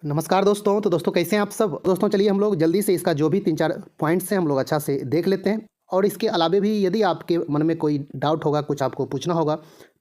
नमस्कार दोस्तों। तो दोस्तों कैसे हैं आप सब। दोस्तों चलिए हम लोग जल्दी से इसका जो भी 3-4 पॉइंट्स हैं हम लोग अच्छा से देख लेते हैं। और इसके अलावे भी यदि आपके मन में कोई डाउट होगा, कुछ आपको पूछना होगा,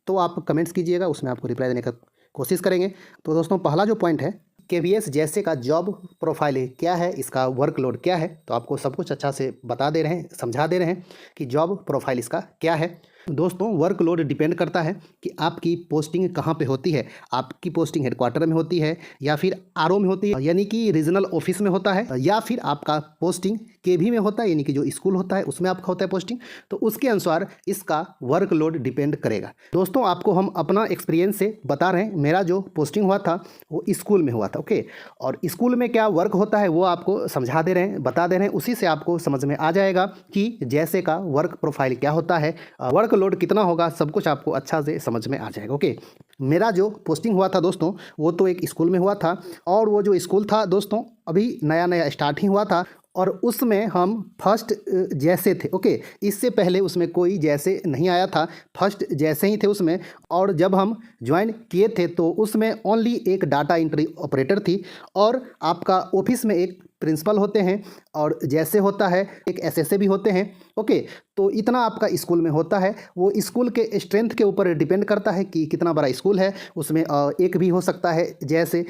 तो आप कमेंट्स कीजिएगा, उसमें आपको रिप्लाई देने का कोशिश करेंगे। तो दोस्तों पहला जो पॉइंट है, केवीएस जैसे का जॉब प्रोफाइल है क्या है, इसका वर्कलोड क्या है। तो आपको सब कुछ अच्छा से बता दे रहे हैं, समझा दे रहे हैं कि जॉब प्रोफाइल इसका क्या है। दोस्तों वर्कलोड डिपेंड करता है कि आपकी पोस्टिंग कहाँ पे होती है। आपकी पोस्टिंग हेडक्वार्टर में होती है या फिर आरओ में होती है, यानी कि रीजनल ऑफिस में होता है, या फिर आपका पोस्टिंग केवी में होता है, यानी कि जो स्कूल होता है उसमें आपका होता है पोस्टिंग। तो उसके अनुसार इसका वर्कलोड डिपेंड करेगा। दोस्तों आपको हम अपना एक्सपीरियंस से बता रहे हैं। मेरा जो पोस्टिंग हुआ था वो स्कूल में हुआ था, ओके। और स्कूल में क्या वर्क होता है वो आपको समझा दे रहे हैं, बता दे रहे हैं। उसी से आपको समझ में आ जाएगा कि जैसे का वर्क प्रोफाइल क्या होता है, वर्क लोड कितना होगा, सब कुछ आपको अच्छा से समझ में आ जाएगा, ओके। मेरा जो पोस्टिंग हुआ था दोस्तों वो तो एक स्कूल में हुआ था। और वो जो स्कूल था दोस्तों अभी नया नया स्टार्ट ही हुआ था, और उसमें हम फर्स्ट जैसे थे, ओके। इससे पहले उसमें कोई जैसे नहीं आया था, फर्स्ट जैसे ही थे उसमें। और जब हम ज्वाइन किए थे तो उसमें ओनली एक डाटा एंट्री ऑपरेटर थी, और आपका ऑफिस में एक प्रिंसिपल होते हैं, और जैसे होता है एक एसएसए भी होते हैं, ओके। तो इतना आपका स्कूल में होता है। वो स्कूल के स्ट्रेंथ के ऊपर डिपेंड करता है कि कितना बड़ा स्कूल है। उसमें एक भी हो सकता है जैसे,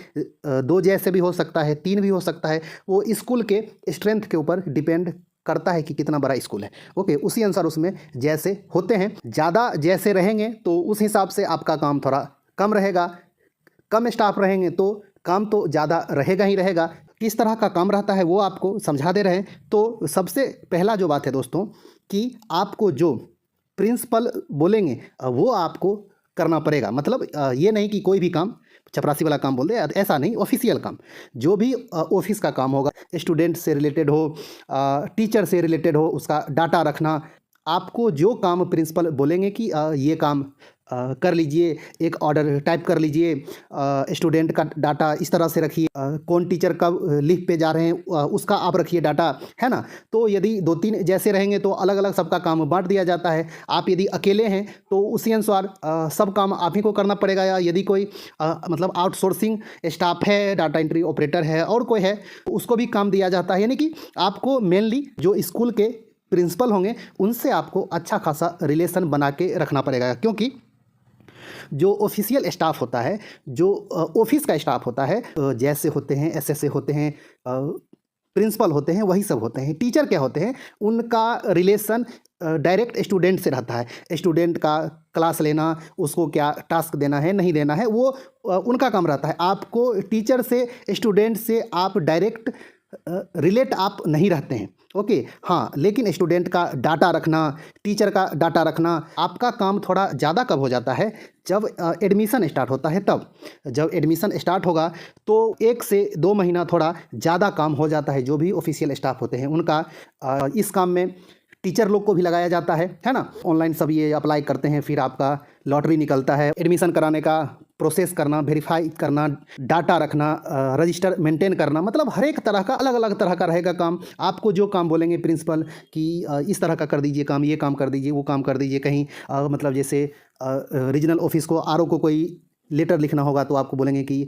दो जैसे भी हो सकता है, तीन भी हो सकता है। वो स्कूल के स्ट्रेंथ के ऊपर डिपेंड करता है कि कितना बड़ा स्कूल है, ओके। उसी अनुसार उसमें जैसे होते हैं। ज़्यादा जैसे रहेंगे तो उस हिसाब से आपका काम थोड़ा कम रहेगा, कम स्टाफ रहेंगे तो काम तो ज़्यादा रहेगा ही रहेगा। किस तरह का काम रहता है वो आपको समझा दे रहे हैं। तो सबसे पहला जो बात है दोस्तों कि आपको जो प्रिंसिपल बोलेंगे वो आपको करना पड़ेगा। मतलब ये नहीं कि कोई भी काम चपरासी वाला काम बोल दे, ऐसा नहीं। ऑफिशियल काम जो भी ऑफिस का काम होगा, स्टूडेंट से रिलेटेड हो, टीचर से रिलेटेड हो, उसका डाटा रखना, आपको जो काम प्रिंसिपल बोलेंगे कि ये काम कर लीजिए, एक ऑर्डर टाइप कर लीजिए, स्टूडेंट का डाटा इस तरह से रखिए, कौन टीचर कब लीव पे जा रहे हैं उसका आप रखिए डाटा, है ना। तो यदि 2-3 जैसे रहेंगे तो अलग अलग सबका काम बांट दिया जाता है। आप यदि अकेले हैं तो उसी अनुसार सब काम आप ही को करना पड़ेगा। या यदि कोई मतलब आउटसोर्सिंग स्टाफ है, डाटा एंट्री ऑपरेटर है और कोई है, तो उसको भी काम दिया जाता है। यानी कि आपको मेनली जो स्कूल के प्रिंसिपल होंगे उनसे आपको अच्छा खासा रिलेशन बना के रखना पड़ेगा, क्योंकि जो ऑफिशियल स्टाफ होता है, जो ऑफिस का स्टाफ होता है, जैसे होते हैं, एसएसए होते हैं, प्रिंसिपल होते हैं, वही सब होते हैं। टीचर क्या होते हैं, उनका रिलेशन डायरेक्ट स्टूडेंट से रहता है। स्टूडेंट का क्लास लेना, उसको क्या टास्क देना है नहीं देना है, वो उनका काम रहता है। आपको टीचर से, स्टूडेंट से आप डायरेक्ट रिलेट आप नहीं रहते हैं, ओके। हाँ, लेकिन स्टूडेंट का डाटा रखना, टीचर का डाटा रखना, आपका काम थोड़ा ज़्यादा कब हो जाता है, जब एडमिशन स्टार्ट होता है। तब जब एडमिशन स्टार्ट होगा तो 1 से 2 महीना थोड़ा ज़्यादा काम हो जाता है। जो भी ऑफिशियल स्टाफ होते हैं उनका इस काम में टीचर लोग को भी लगाया जाता है ना। ऑनलाइन सब ये अप्लाई करते हैं, फिर आपका लॉटरी निकलता है, एडमिशन कराने का प्रोसेस करना, वेरीफाई करना, डाटा रखना, रजिस्टर मेंटेन करना, मतलब हर एक तरह का अलग अलग तरह का रहेगा काम। आपको जो काम बोलेंगे प्रिंसिपल कि इस तरह का कर दीजिए काम, ये काम कर दीजिए, वो काम कर दीजिए। कहीं मतलब जैसे रीजनल ऑफिस को, आरओ को कोई लेटर लिखना होगा तो आपको बोलेंगे कि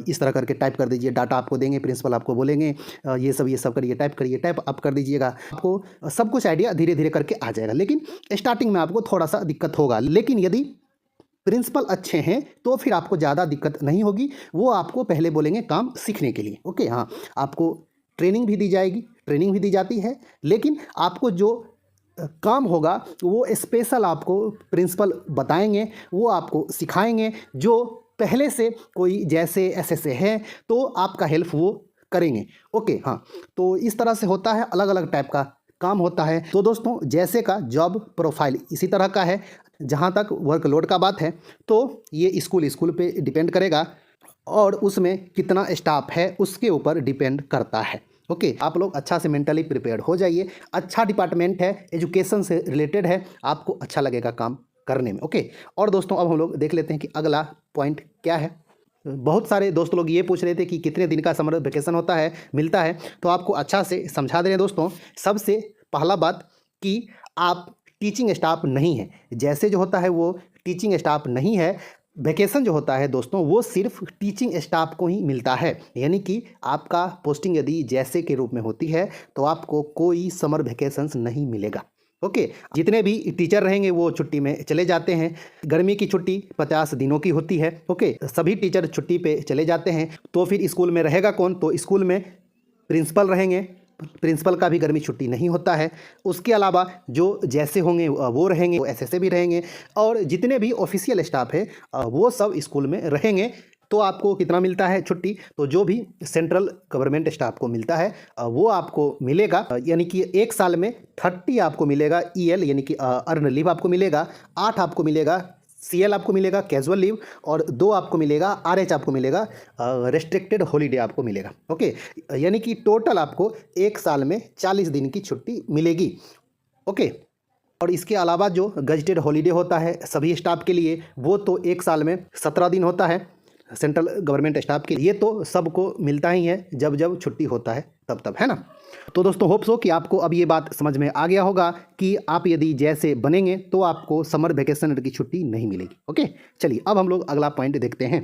इस तरह करके टाइप कर दीजिए। डाटा आपको देंगे, प्रिंसिपल आपको बोलेंगे ये सब करिए, टाइप करिए, टाइप आप कर दीजिएगा। आपको सब कुछ आइडिया धीरे धीरे करके आ जाएगा, लेकिन स्टार्टिंग में आपको थोड़ा सा दिक्कत होगा। लेकिन यदि प्रिंसिपल अच्छे हैं तो फिर आपको ज़्यादा दिक्कत नहीं होगी। वो आपको पहले बोलेंगे काम सीखने के लिए, ओके। हाँ, आपको ट्रेनिंग भी दी जाएगी, ट्रेनिंग भी दी जाती है, लेकिन आपको जो काम होगा वो स्पेशल आपको प्रिंसिपल बताएंगे, वो आपको सिखाएंगे। जो पहले से कोई जैसे एसएसए है तो आपका हेल्प वो करेंगे, ओके। हाँ, तो इस तरह से होता है, अलग अलग टाइप का काम होता है। तो दोस्तों जैसे का जॉब प्रोफाइल इसी तरह का है। जहाँ तक वर्कलोड का बात है तो ये स्कूल पे डिपेंड करेगा, और उसमें कितना स्टाफ है उसके ऊपर डिपेंड करता है, ओके। आप लोग अच्छा से मेंटली प्रिपेयर्ड हो जाइए। अच्छा डिपार्टमेंट है, एजुकेशन से रिलेटेड है, आपको अच्छा लगेगा काम करने में, ओके। और दोस्तों अब हम लोग देख लेते हैं कि अगला पॉइंट क्या है। बहुत सारे दोस्त लोग ये पूछ रहे थे कि कितने दिन का समर वेकेशन होता है, मिलता है। तो आपको अच्छा से समझा दे रहे हैं दोस्तों। सबसे पहला बात कि आप टीचिंग स्टाफ नहीं है, जैसे जो होता है वो टीचिंग स्टाफ नहीं है। वैकेशन जो होता है दोस्तों वो सिर्फ टीचिंग स्टाफ को ही मिलता है, यानी कि आपका पोस्टिंग यदि जैसे के रूप में होती है तो आपको कोई समर वैकेशंस नहीं मिलेगा। ओके, जितने भी टीचर रहेंगे वो छुट्टी में चले जाते हैं। गर्मी की छुट्टी 50 दिनों की होती है। ओके, सभी टीचर छुट्टी पे चले जाते हैं, तो फिर स्कूल में रहेगा कौन? तो स्कूल में प्रिंसिपल रहेंगे। प्रिंसिपल का भी गर्मी छुट्टी नहीं होता है। उसके अलावा जो जैसे होंगे वो रहेंगे, वो एसएसए भी रहेंगे, और जितने भी ऑफिशियल स्टाफ है वो सब स्कूल में रहेंगे। तो आपको कितना मिलता है छुट्टी? तो जो भी सेंट्रल गवर्नमेंट स्टाफ को मिलता है वो आपको मिलेगा, यानी कि एक साल में 30 आपको मिलेगा ईएल, यानी कि अर्न लीव आपको मिलेगा, 8 आपको मिलेगा सीएल आपको मिलेगा कैजुअल लीव, और 2 आपको मिलेगा आरएच आपको मिलेगा रेस्ट्रिक्टेड हॉलीडे आपको मिलेगा। ओके, यानी कि टोटल आपको एक साल में 40 दिन की छुट्टी मिलेगी। ओके, और इसके अलावा जो गजेटेड हॉलीडे होता है सभी स्टाफ के लिए वो तो एक साल में 17 दिन होता है सेंट्रल गवर्नमेंट स्टाफ के लिए। तो सबको मिलता ही है, जब जब छुट्टी होता है तब तब, है ना। तो दोस्तों होप्स हो कि आपको अब ये बात समझ में आ गया होगा कि आप यदि जैसे बनेंगे तो आपको समर वैकेशन की छुट्टी नहीं मिलेगी। ओके, चलिए अब हम लोग अगला पॉइंट देखते हैं।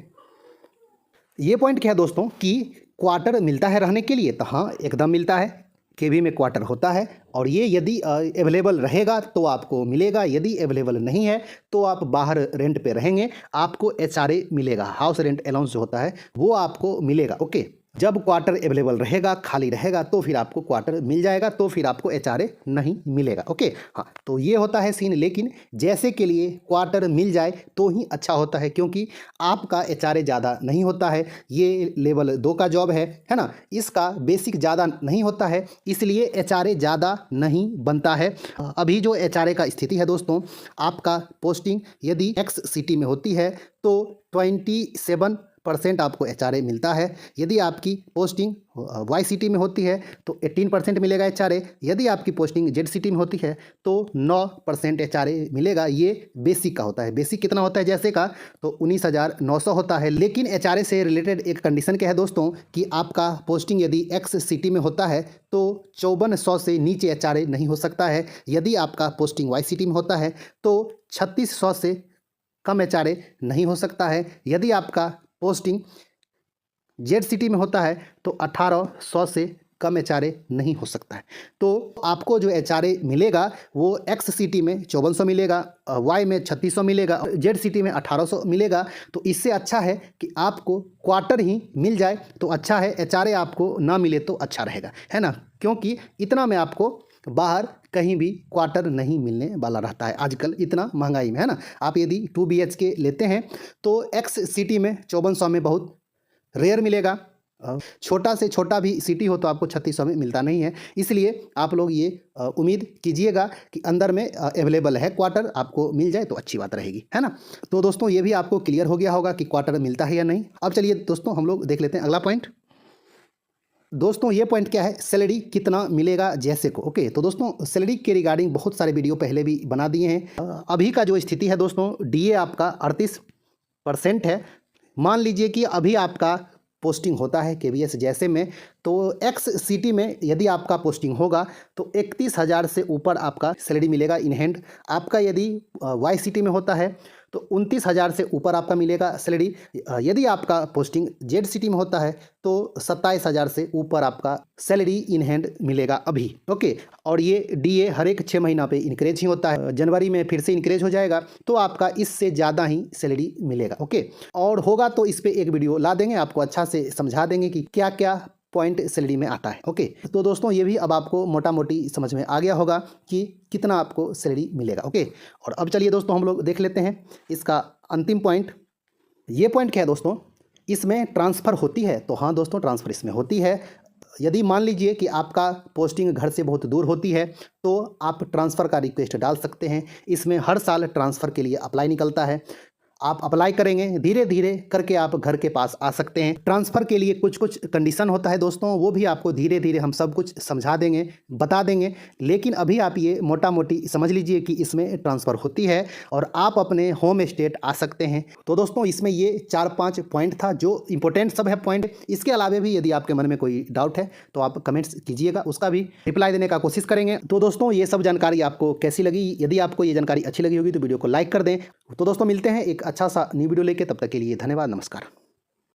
ये पॉइंट क्या है दोस्तों कि क्वार्टर मिलता है रहने के लिए? तो हाँ, एकदम मिलता है। केवी में क्वार्टर होता है, और ये यदि अवेलेबल रहेगा तो आपको मिलेगा, यदि अवेलेबल नहीं है तो आप बाहर रेंट पे रहेंगे, आपको एचआरए मिलेगा, हाउस रेंट अलाउंस जो होता है वो आपको मिलेगा। ओके, जब क्वार्टर अवेलेबल रहेगा, खाली रहेगा, तो फिर आपको क्वार्टर मिल जाएगा, तो फिर आपको एचआरए नहीं मिलेगा। ओके, हाँ, तो ये होता है सीन। लेकिन जैसे के लिए क्वार्टर मिल जाए तो ही अच्छा होता है, क्योंकि आपका एचआरए ज़्यादा नहीं होता है, ये लेवल 2 का जॉब है ना, इसका बेसिक ज़्यादा नहीं होता है, इसलिए एचआरए ज़्यादा नहीं बनता है। अभी जो एचआरए का स्थिति है दोस्तों, आपका पोस्टिंग यदि एक्स सिटी में होती है तो 27% आपको एचआरए मिलता है। यदि आपकी पोस्टिंग वाई सिटी में होती है तो 18% मिलेगा एचआरए। यदि आपकी पोस्टिंग जेड सिटी में होती है तो 9% एचआरए मिलेगा। ये बेसिक का होता है। बेसिक कितना होता है जैसे का? तो 19,900 होता है। लेकिन एचआरए से रिलेटेड एक कंडीशन क्या है दोस्तों कि आपका पोस्टिंग यदि एक्स सिटी में होता है तो 5400 से नीचे एचआरए नहीं हो सकता है। यदि आपका पोस्टिंग वाई सिटी में होता है तो 3600 से कम एचआरए नहीं हो सकता है। यदि आपका पोस्टिंग जेड सिटी में होता है तो 1800 से कम एचआरए नहीं हो सकता है। तो आपको जो एचआरए मिलेगा वो एक्स सिटी में 5400 मिलेगा, वाई में 3600 मिलेगा, जेड सिटी में 1800 मिलेगा। तो इससे अच्छा है कि आपको क्वार्टर ही मिल जाए तो अच्छा है, एचआरए आपको ना मिले तो अच्छा रहेगा, है ना, क्योंकि इतना में आपको बाहर कहीं भी क्वार्टर नहीं मिलने वाला रहता है आजकल, इतना महंगाई में, है ना। आप यदि 2 BHK लेते हैं तो एक्स सिटी में 5400 में बहुत रेयर मिलेगा। छोटा से छोटा भी सिटी हो तो आपको 3600 में मिलता नहीं है। इसलिए आप लोग ये उम्मीद कीजिएगा कि अंदर में अवेलेबल है क्वार्टर, आपको मिल जाए तो अच्छी बात रहेगी, है ना। तो दोस्तों ये भी आपको क्लियर हो गया होगा कि क्वार्टर मिलता है या नहीं। अब चलिए दोस्तों हम लोग देख लेते हैं अगला पॉइंट। दोस्तों ये पॉइंट क्या है? सैलरी कितना मिलेगा जैसे को। ओके, तो दोस्तों सैलरी के रिगार्डिंग बहुत सारे वीडियो पहले भी बना दिए हैं। अभी का जो स्थिति है दोस्तों, डीए आपका 38% है। मान लीजिए कि अभी आपका पोस्टिंग होता है केवीएस जैसे में, तो एक्स सिटी में यदि आपका पोस्टिंग होगा तो 31,000 से ऊपर आपका सैलरी मिलेगा इन हैंड। आपका यदि वाई सिटी में होता है तो 29,000 से ऊपर आपका मिलेगा सैलरी। यदि आपका पोस्टिंग जेड सिटी में होता है तो 27,000 से ऊपर आपका सैलरी इन हैंड मिलेगा अभी। ओके, और ये डीए हर एक 6 महीना पे इंक्रीज ही होता है। जनवरी में फिर से इंक्रीज हो जाएगा तो आपका इससे ज़्यादा ही सैलरी मिलेगा। ओके, और होगा तो इस पर एक वीडियो ला देंगे, आपको अच्छा से समझा देंगे कि क्या क्या पॉइंट सैलरी में आता है। ओके, तो दोस्तों ये भी अब आपको मोटा मोटी समझ में आ गया होगा कि कितना आपको सैलरी मिलेगा। ओके, और अब चलिए दोस्तों हम लोग देख लेते हैं इसका अंतिम पॉइंट। ये पॉइंट क्या है दोस्तों? इसमें ट्रांसफ़र होती है? तो हाँ दोस्तों, ट्रांसफ़र इसमें होती है। यदि मान लीजिए कि आपका पोस्टिंग घर से बहुत दूर होती है तो आप ट्रांसफ़र का रिक्वेस्ट डाल सकते हैं। इसमें हर साल ट्रांसफ़र के लिए अप्लाई निकलता है। आप अप्लाई करेंगे, धीरे धीरे करके आप घर के पास आ सकते हैं। ट्रांसफ़र के लिए कुछ कुछ कंडीशन होता है दोस्तों, वो भी आपको धीरे धीरे हम सब कुछ समझा देंगे, बता देंगे। लेकिन अभी आप ये मोटा मोटी समझ लीजिए कि इसमें ट्रांसफ़र होती है और आप अपने होम स्टेट आ सकते हैं। तो दोस्तों इसमें ये 4-5 पॉइंट था जो इंपॉर्टेंट सब है पॉइंट। इसके अलावा भी यदि आपके मन में कोई डाउट है तो आप कमेंट्स कीजिएगा, उसका भी रिप्लाई देने का कोशिश करेंगे। तो दोस्तों ये सब जानकारी आपको कैसी लगी? यदि आपको ये जानकारी अच्छी लगी होगी तो वीडियो को लाइक कर दें। तो दोस्तों मिलते हैं एक अच्छा सा न्यू वीडियो लेके, तब तक के लिए धन्यवाद, नमस्कार।